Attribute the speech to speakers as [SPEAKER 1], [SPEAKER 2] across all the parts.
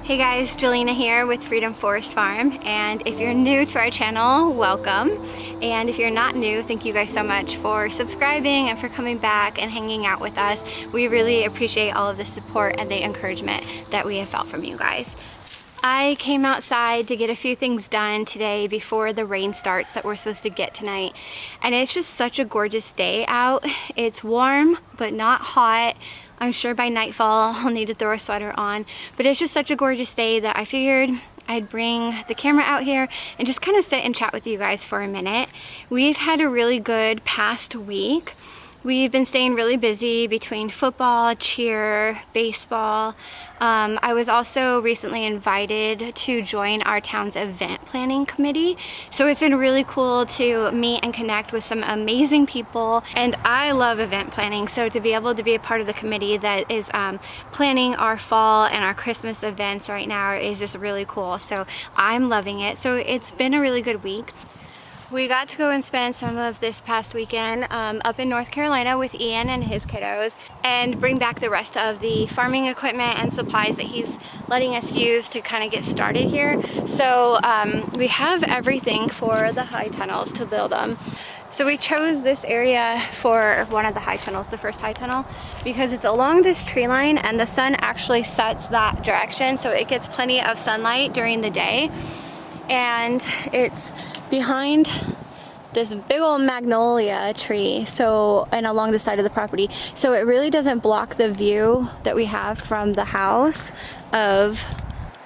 [SPEAKER 1] Hey guys, Jelena here with Freedom Forest Farm, and if you're new to our channel, welcome. And if you're not new, thank you guys so much for subscribing and for coming back and hanging out with us. We really appreciate all of the support and the encouragement that we have felt from you guys. I came outside to get a few things done today before the rain starts that we're supposed to get tonight. And it's just such a gorgeous day out. It's warm, but not hot. I'm sure by nightfall I'll need to throw a sweater on, but it's just such a gorgeous day that I figured I'd bring the camera out here and just kind of sit and chat with you guys for a minute. We've had a really good past week. We've been staying really busy between football, cheer, baseball. I was also recently invited to join our town's event planning committee. So it's been really cool to meet and connect with some amazing people. And I love event planning. So to be able to be a part of the committee that is planning our fall and our Christmas events right now is just really cool. So I'm loving it. So it's been a really good week. We got to go and spend some of this past weekend up in North Carolina with Ian and his kiddos and bring back the rest of the farming equipment and supplies that he's letting us use to kind of get started here. So we have everything for the high tunnels to build them. So we chose this area for one of the high tunnels, the first high tunnel, because it's along this tree line and the sun actually sets that direction, so it gets plenty of sunlight during the day. And it's behind this big old magnolia tree, and along the side of the property, so it really doesn't block the view that we have from the house of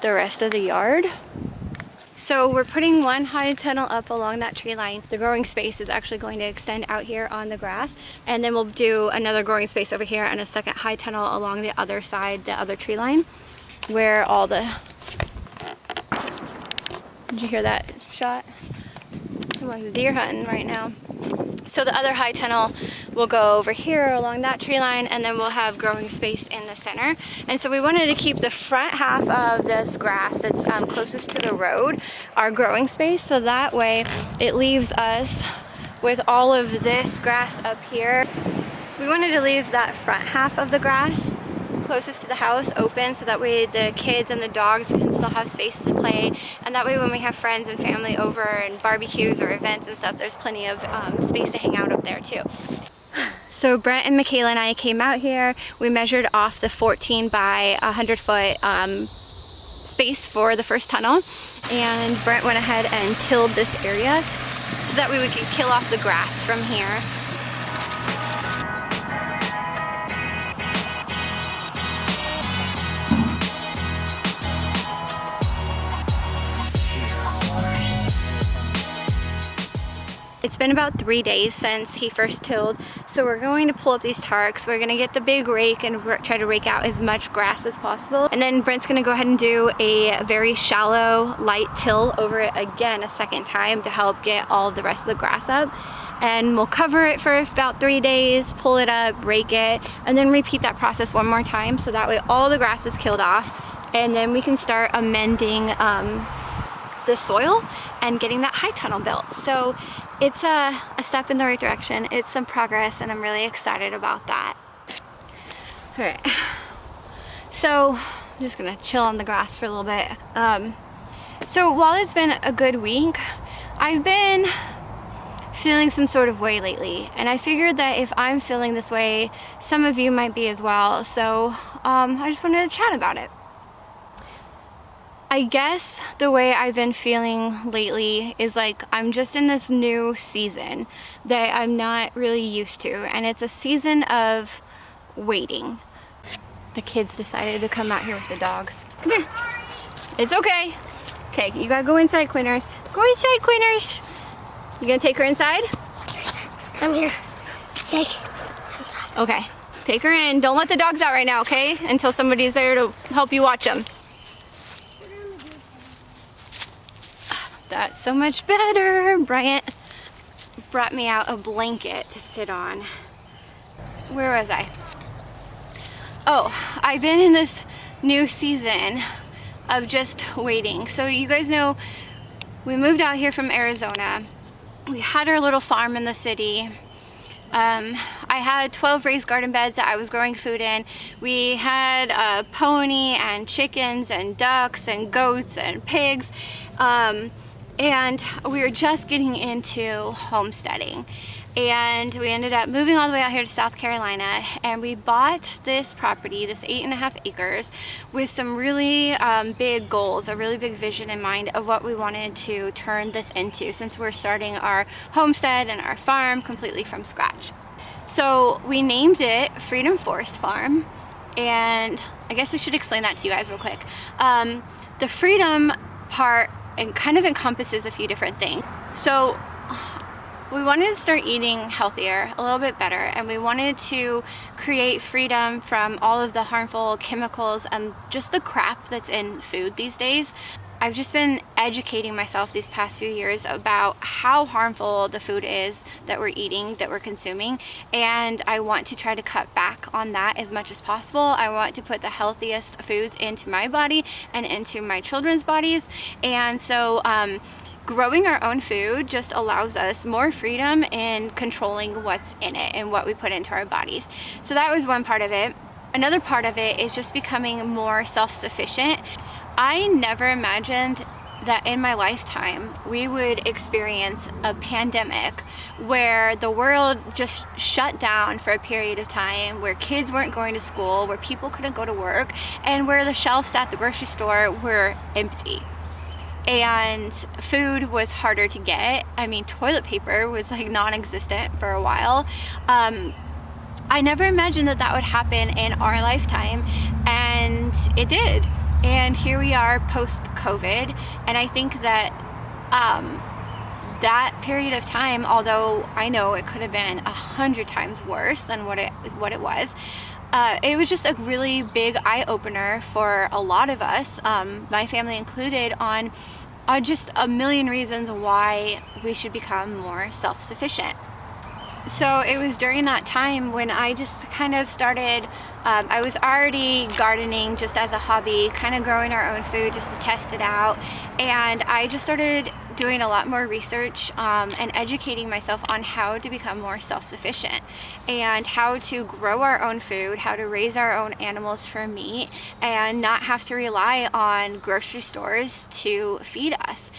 [SPEAKER 1] the rest of the yard. So we're putting one high tunnel up along that tree line. The growing space is actually going to extend out here on the grass, and then we'll do another growing space over here and a second high tunnel along the other side, the other tree line, where all the... Did you hear that shot? Someone's deer hunting right now. So the other high tunnel will go over here along that tree line, and then we'll have growing space in the center. And so we wanted to keep the front half of this grass that's closest to the road our growing space, so that way it leaves us with all of this grass up here. We wanted to leave that front half of the grass closest to the house open, so that way the kids and the dogs can still have space to play, and that way when we have friends and family over and barbecues or events and stuff, there's plenty of space to hang out up there too. So Brent and Michaela and I came out here. We measured off the 14 by 100 foot space for the first tunnel, and Brent went ahead and tilled this area so that way we could kill off the grass from here. It's been about 3 days since he first tilled, so we're going to pull up these tarks. We're gonna get the big rake and try to rake out as much grass as possible. And then Brent's gonna go ahead and do a very shallow, light till over it again a second time to help get all of the rest of the grass up. And we'll cover it for about 3 days, pull it up, rake it, and then repeat that process one more time, so that way all the grass is killed off, and then we can start amending the soil and getting that high tunnel built. So it's a step in the right direction. It's some progress, and I'm really excited about that. All right, so I'm just gonna chill on the grass for a little bit. So while it's been a good week, I've been feeling some sort of way lately, and I figured that if I'm feeling this way, some of you might be as well. So I just wanted to chat about it. I guess the way I've been feeling lately is like I'm just in this new season that I'm not really used to, and it's a season of waiting. The kids decided to come out here with the dogs. Come here. It's okay. Okay, you gotta go inside, Quinners. Go inside, Quinners. You gonna take her inside?
[SPEAKER 2] I'm here. Take her inside.
[SPEAKER 1] Okay, take her in. Don't let the dogs out right now, okay? Until somebody's there to help you watch them. That's so much better. Bryant brought me out a blanket to sit on. Where was I? Oh, I've been in this new season of just waiting. So you guys know we moved out here from Arizona. We had our little farm in the city. I I had 12 raised garden beds that I was growing food in. We had a pony and chickens and ducks and goats and pigs. And we were just getting into homesteading. And we ended up moving all the way out here to South Carolina, and we bought this property, this 8.5 acres, with some really big goals, a really big vision in mind of what we wanted to turn this into, since we're starting our homestead and our farm completely from scratch. So we named it Freedom Forest Farm, and I guess I should explain that to you guys real quick. The freedom part kind of encompasses a few different things. So we wanted to start eating healthier, a little bit better, and we wanted to create freedom from all of the harmful chemicals and just the crap that's in food these days. I've just been educating myself these past few years about how harmful the food is that we're eating, that we're consuming, and I want to try to cut back on that as much as possible. I want to put the healthiest foods into my body and into my children's bodies, and so growing our own food just allows us more freedom in controlling what's in it and what we put into our bodies. So that was one part of it. Another part of it is just becoming more self-sufficient. I never imagined that in my lifetime we would experience a pandemic where the world just shut down for a period of time, where kids weren't going to school, where people couldn't go to work, and where the shelves at the grocery store were empty. And food was harder to get. I mean, toilet paper was like non-existent for a while. I never imagined that that would happen in our lifetime, and it did. And here we are post-COVID, and I think that that period of time, although I know it could have been 100 times worse than what it was just a really big eye-opener for a lot of us, my family included, on just a million reasons why we should become more self-sufficient. So it was during that time when I just kind of started, I was already gardening just as a hobby, kind of growing our own food just to test it out, and I just started doing a lot more research and educating myself on how to become more self-sufficient and how to grow our own food, how to raise our own animals for meat, and not have to rely on grocery stores to feed us.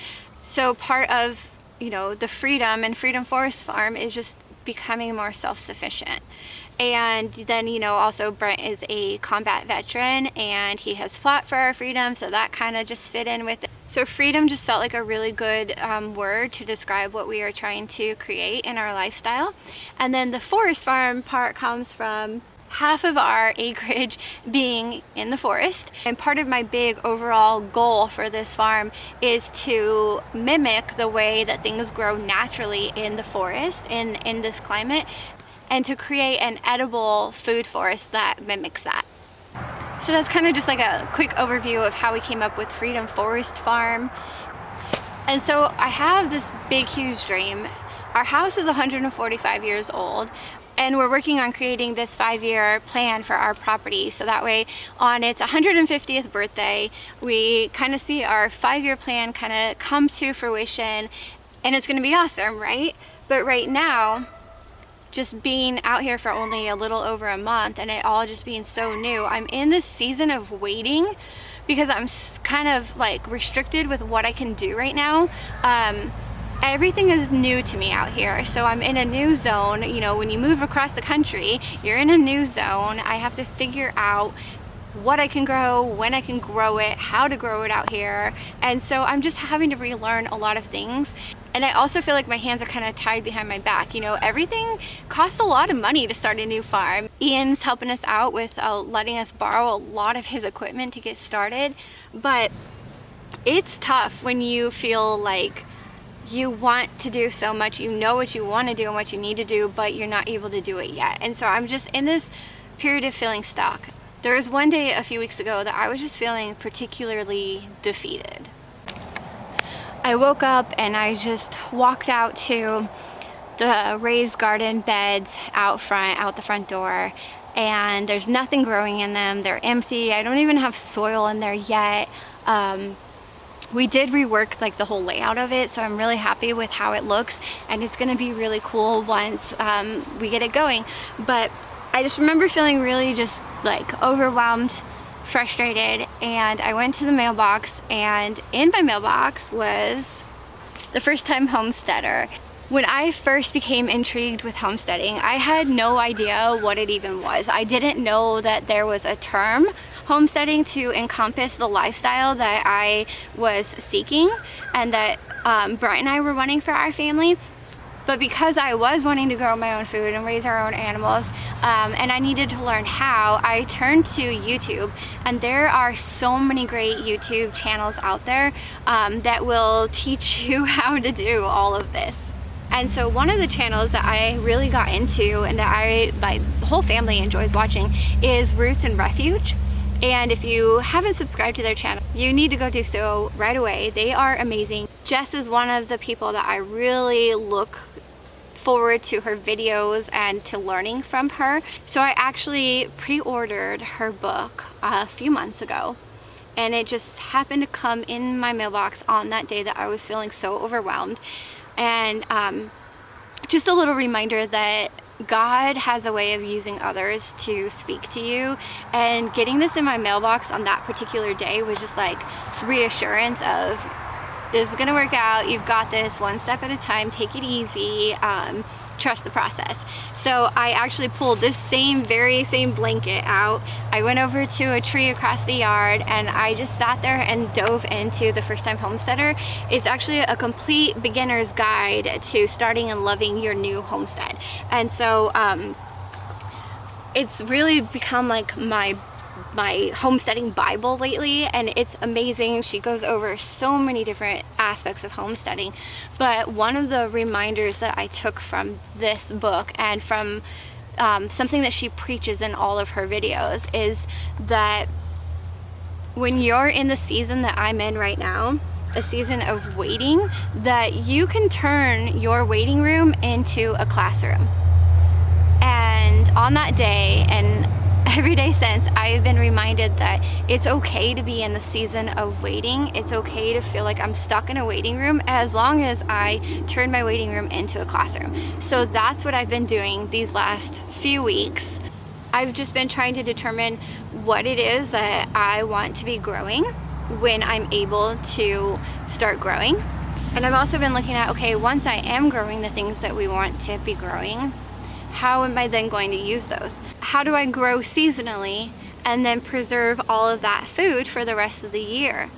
[SPEAKER 1] So part of, the freedom and Freedom Forest Farm is just becoming more self-sufficient. And then, also Brent is a combat veteran and he has fought for our freedom, so that kind of just fit in with it. So freedom just felt like a really good word to describe what we are trying to create in our lifestyle. And then the forest farm part comes from half of our acreage being in the forest. And part of my big overall goal for this farm is to mimic the way that things grow naturally in the forest, in this climate, and to create an edible food forest that mimics that. So that's kind of just like a quick overview of how we came up with Freedom Forest Farm. And so I have this big, huge dream. Our house is 145 years old, and we're working on creating this 5-year plan for our property. So that way, on its 150th birthday, we kind of see our 5-year plan kind of come to fruition, and it's going to be awesome, right? But right now, just being out here for only a little over a month and it all just being so new, I'm in this season of waiting because I'm kind of like restricted with what I can do right now. Everything is new to me out here, so I'm in a new zone. When you move across the country, you're in a new zone. I have to figure out what I can grow, when I can grow it, how to grow it out here, and so I'm just having to relearn a lot of things. And I also feel like my hands are kind of tied behind my back. Everything costs a lot of money to start a new farm. Ian's helping us out with letting us borrow a lot of his equipment to get started, but it's tough when you feel like you want to do so much, you know what you want to do and what you need to do, but you're not able to do it yet. And so I'm just in this period of feeling stuck. There was one day a few weeks ago that I was just feeling particularly defeated. I woke up and I just walked out to the raised garden beds out the front door, and there's nothing growing in them. They're empty. I don't even have soil in there yet. We did rework like the whole layout of it, so I'm really happy with how it looks, and it's gonna be really cool once we get it going. But I just remember feeling really just like overwhelmed, frustrated, and I went to the mailbox, and in my mailbox was the First Time Homesteader. When I first became intrigued with homesteading, I had no idea what it even was. I didn't know that there was a term, homesteading, to encompass the lifestyle that I was seeking and that Brian and I were wanting for our family. But because I was wanting to grow my own food and raise our own animals, and I needed to learn how, I turned to YouTube. And there are so many great YouTube channels out there that will teach you how to do all of this. And so one of the channels that I really got into and that my whole family enjoys watching is Roots and Refuge. And if you haven't subscribed to their channel, you need to go do so right away. They are amazing. Jess is one of the people that I really look forward to her videos and to learning from her. So I actually pre-ordered her book a few months ago, and it just happened to come in my mailbox on that day that I was feeling so overwhelmed. And just a little reminder that God has a way of using others to speak to you, and getting this in my mailbox on that particular day was just like reassurance of, this is gonna work out, you've got this, one step at a time, take it easy, trust the process. So I actually pulled this very same blanket out. I went over to a tree across the yard, and I just sat there and dove into the First Time Homesteader. It's actually a complete beginner's guide to starting and loving your new homestead. And so it's really become like my homesteading Bible lately, and it's amazing. She goes over so many different aspects of homesteading, but one of the reminders that I took from this book and from something that she preaches in all of her videos is that when you're in the season that I'm in right now, a season of waiting, that you can turn your waiting room into a classroom. And on that day, and every day since, I've been reminded that it's okay to be in the season of waiting. It's okay to feel like I'm stuck in a waiting room as long as I turn my waiting room into a classroom. So that's what I've been doing these last few weeks. I've just been trying to determine what it is that I want to be growing when I'm able to start growing. And I've also been looking at, okay, once I am growing the things that we want to be growing, how am I then going to use those? How do I grow seasonally and then preserve all of that food for the rest of the year?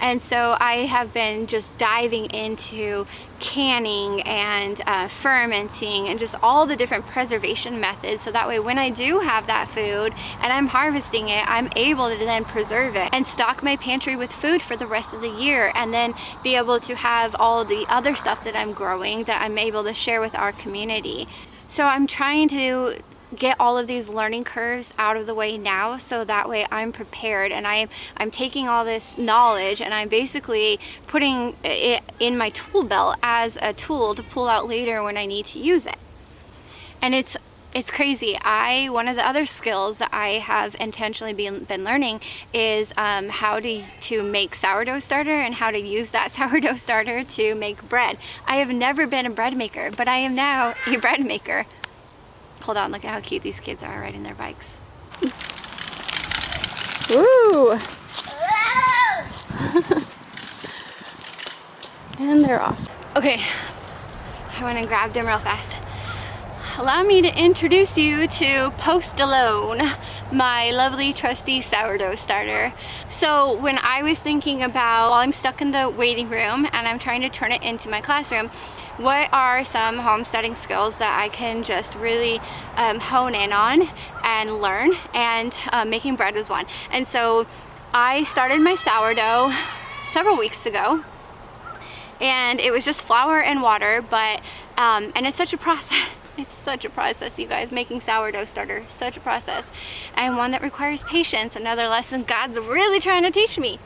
[SPEAKER 1] And so I have been just diving into canning and fermenting and just all the different preservation methods, so that way when I do have that food and I'm harvesting it, I'm able to then preserve it and stock my pantry with food for the rest of the year, and then be able to have all the other stuff that I'm growing that I'm able to share with our community. So I'm trying to get all of these learning curves out of the way now, so that way I'm prepared, and I'm taking all this knowledge and I'm basically putting it in my tool belt as a tool to pull out later when I need to use it. And it's crazy. One of the other skills that I have intentionally been learning is how to make sourdough starter and how to use that sourdough starter to make bread. I have never been a bread maker, but I am now a bread maker. Hold on, look at how cute these kids are riding their bikes. Woo! And they're off. Okay, I went and grabbed them real fast. Allow me to introduce you to Post Alone, my lovely trusty sourdough starter. So when I was thinking about, while I'm stuck in the waiting room and I'm trying to turn it into my classroom, what are some homesteading skills that I can just really hone in on and learn? And making bread was one. And so I started my sourdough several weeks ago, and it was just flour and water, but and it's such a process. It's such a process, you guys, making sourdough starter, such a process, and one that requires patience. Another lesson God's really trying to teach me.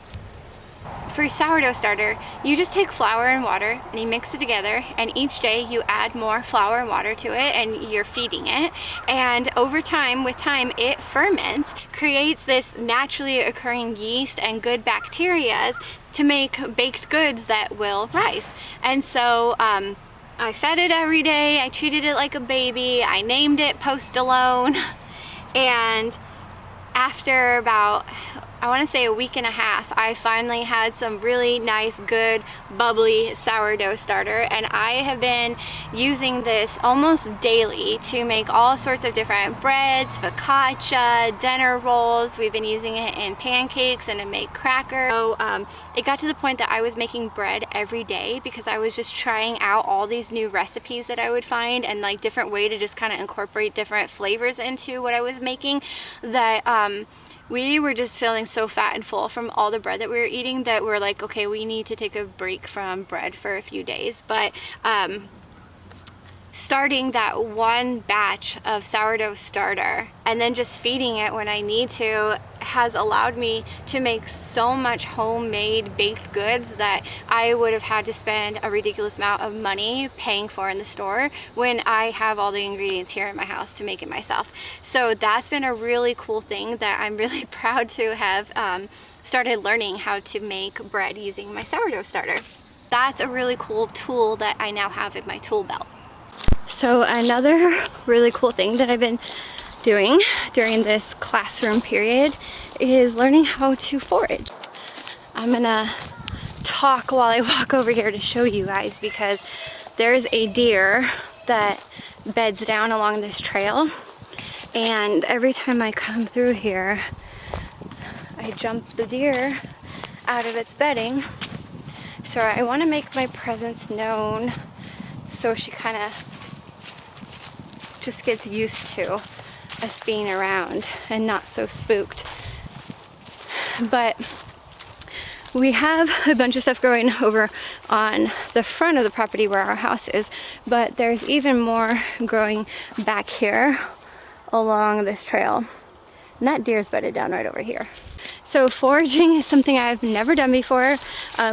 [SPEAKER 1] for sourdough starter, you just take flour and water and you mix it together, and each day you add more flour and water to it and you're feeding it, and over time, with time, it ferments, creates this naturally occurring yeast and good bacteria to make baked goods that will rise. And so I fed it every day, I treated it like a baby, I named it Post Alone, and after about, I want to say a week and a half, I finally had some really nice, good, bubbly sourdough starter, and I have been using this almost daily to make all sorts of different breads, focaccia, dinner rolls. We've been using it in pancakes and to make crackers. So it got to the point that I was making bread every day because I was just trying out all these new recipes that I would find, and like different way to just kind of incorporate different flavors into what I was making, that we were just feeling so fat and full from all the bread that we were eating that we're like, okay, we need to take a break from bread for a few days. But starting that one batch of sourdough starter and then just feeding it when I need to has allowed me to make so much homemade baked goods that I would have had to spend a ridiculous amount of money paying for in the store when I have all the ingredients here in my house to make it myself. So that's been a really cool thing that I'm really proud to have started learning how to make bread using my sourdough starter. That's a really cool tool that I now have in my tool belt. So another really cool thing that I've been doing during this classroom period is learning how to forage. I'm gonna talk while I walk over here to show you guys, because there's a deer that beds down along this trail, and every time I come through here I jump the deer out of its bedding. So I want to make my presence known so she kind of just gets used to us being around and not so spooked. But we have a bunch of stuff growing over on the front of the property where our house is, but there's even more growing back here along this trail. And that deer's bedded down right over here. So foraging is something I've never done before.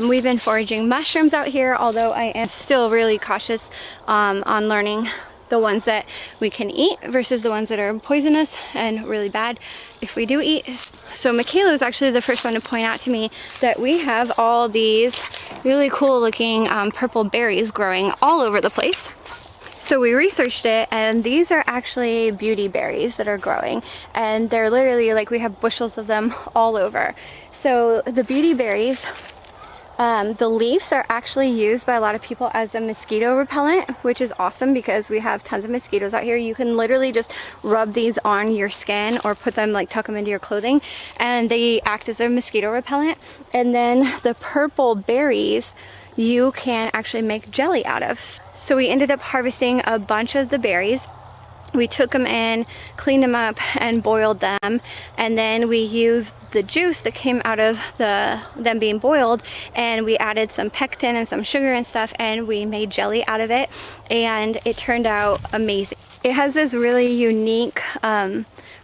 [SPEAKER 1] We've been foraging mushrooms out here, although I am still really cautious on learning the ones that we can eat versus the ones that are poisonous and really bad if we do eat. So Michaela was actually the first one to point out to me that we have all these really cool looking purple berries growing all over the place. So we researched it, and these are actually beauty berries that are growing, and they're literally like, we have bushels of them all over. So the beauty berries, the leaves are actually used by a lot of people as a mosquito repellent, which is awesome because we have tons of mosquitoes out here. You can literally just rub these on your skin or put them, like tuck them into your clothing, and they act as a mosquito repellent. And then the purple berries you can actually make jelly out of. So we ended up harvesting a bunch of the berries. We took them in, cleaned them up, and boiled them, and then we used the juice that came out of them being boiled, and we added some pectin and some sugar and stuff, and we made jelly out of it, and it turned out amazing. It has this really unique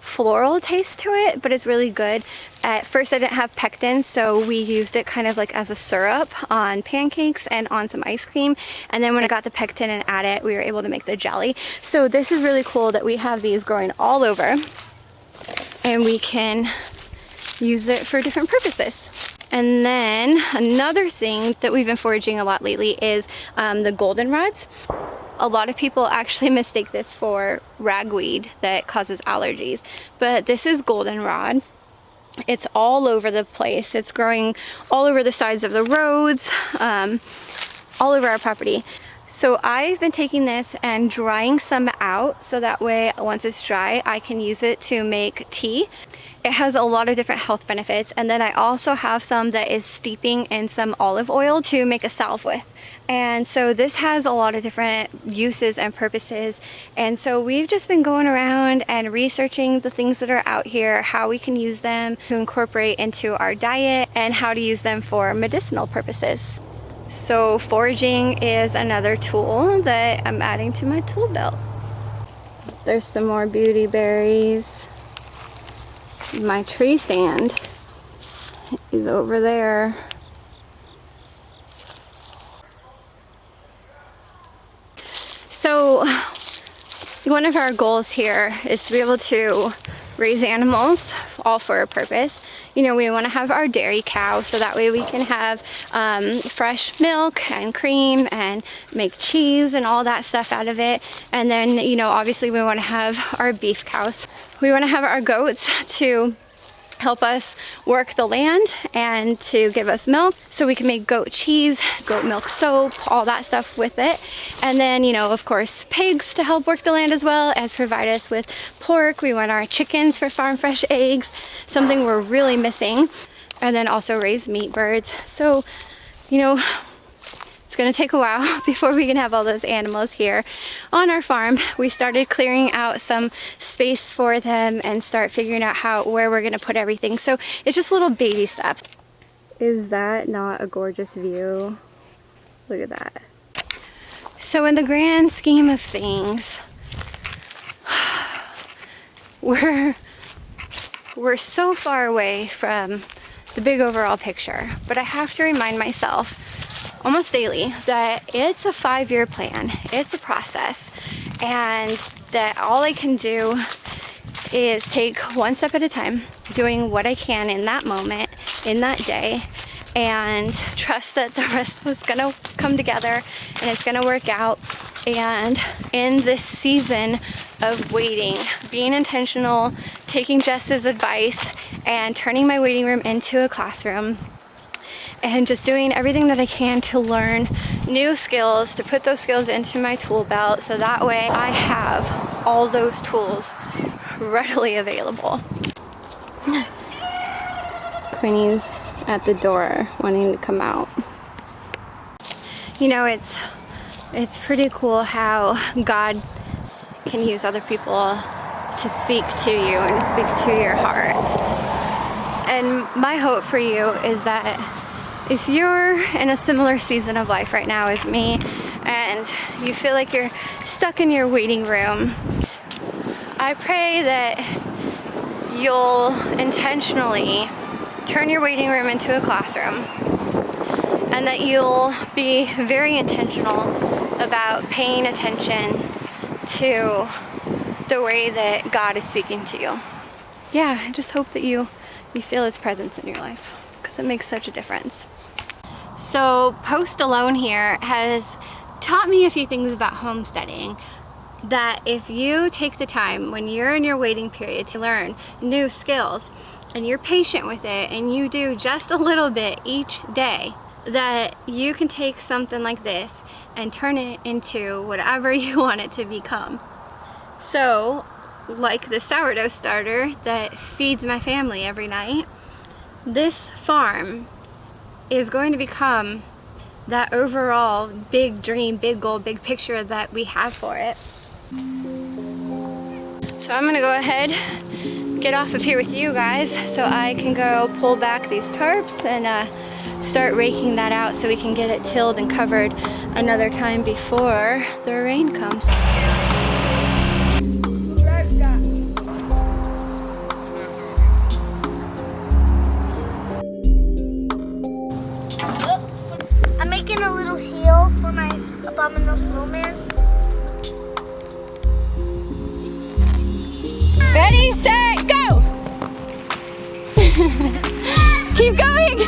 [SPEAKER 1] floral taste to it, but it's really good. At first I didn't have pectin, so we used it kind of like as a syrup on pancakes and on some ice cream, and then when I got the pectin and add it, we were able to make the jelly. So this is really cool that we have these growing all over, and we can use it for different purposes. And then another thing that we've been foraging a lot lately is the goldenrods. A lot of people actually mistake this for ragweed that causes allergies, but this is goldenrod. It's all over the place. It's growing all over the sides of the roads, all over our property. So I've been taking this and drying some out, so that way once it's dry I can use it to make tea. It has a lot of different health benefits, and then I also have some that is steeping in some olive oil to make a salve with. And so this has a lot of different uses and purposes, and so we've just been going around and researching the things that are out here, how we can use them to incorporate into our diet, and how to use them for medicinal purposes. So foraging is another tool that I'm adding to my tool belt. There's some more beauty berries. My tree stand is over there. So one of our goals here is to be able to raise animals, all for a purpose. You know, we want to have our dairy cow so that way we can have fresh milk and cream and make cheese and all that stuff out of it. And then, you know, obviously we want to have our beef cows. We want to have our goats to help us work the land and to give us milk so we can make goat cheese, goat milk soap, all that stuff with it. And then, you know, of course, pigs to help work the land as well as provide us with pork. We want our chickens for farm fresh eggs, something we're really missing. And then also raise meat birds. So, you know, it's gonna take a while before we can have all those animals here on our farm. We started clearing out some space for them and start figuring out where we're gonna put everything. So it's just little baby steps. Is that not a gorgeous view? Look at that. So in the grand scheme of things, we're so far away from the big overall picture, but I have to remind myself almost daily that it's a 5-year plan, it's a process, and that all I can do is take one step at a time, doing what I can in that moment, in that day, and trust that the rest was gonna come together and it's gonna work out. And in this season of waiting, being intentional, taking Jess's advice and turning my waiting room into a classroom, and just doing everything that I can to learn new skills, to put those skills into my tool belt so that way I have all those tools readily available. Quinny's at the door wanting to come out. You know, it's pretty cool how God can use other people to speak to you and to speak to your heart. And my hope for you is that if you're in a similar season of life right now as me and you feel like you're stuck in your waiting room, I pray that you'll intentionally turn your waiting room into a classroom and that you'll be very intentional about paying attention to the way that God is speaking to you. Yeah, I just hope that you feel His presence in your life because it makes such a difference. So Post Alone here has taught me a few things about homesteading, that if you take the time when you're in your waiting period to learn new skills and you're patient with it and you do just a little bit each day, that you can take something like this and turn it into whatever you want it to become. So, like the sourdough starter that feeds my family every night, this farm is going to become that overall big dream, big goal, big picture that we have for it. So I'm gonna go ahead, get off of here with you guys so I can go pull back these tarps and start raking that out so we can get it tilled and covered another time before the rain comes.
[SPEAKER 2] I'm making a little hill for my abominable snowman.
[SPEAKER 1] Ready, set, go! Keep going!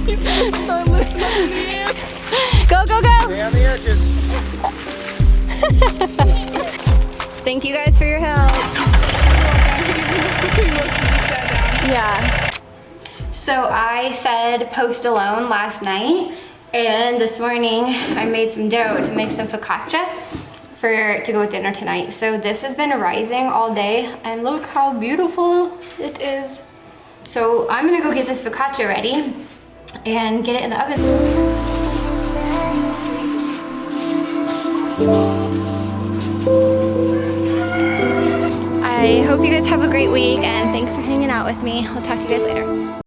[SPEAKER 3] He's gonna start lifting up in the air.
[SPEAKER 1] Go, go, go!
[SPEAKER 3] Stay on the edges.
[SPEAKER 1] Thank you guys for your help.
[SPEAKER 3] He looks to be sat down.
[SPEAKER 1] Yeah. So I fed Post Alone last night, and this morning I made some dough to make some focaccia to go with dinner tonight. So this has been rising all day, and look how beautiful it is. So I'm gonna go get this focaccia ready and get it in the oven. I hope you guys have a great week, and thanks for hanging out with me. I'll talk to you guys later.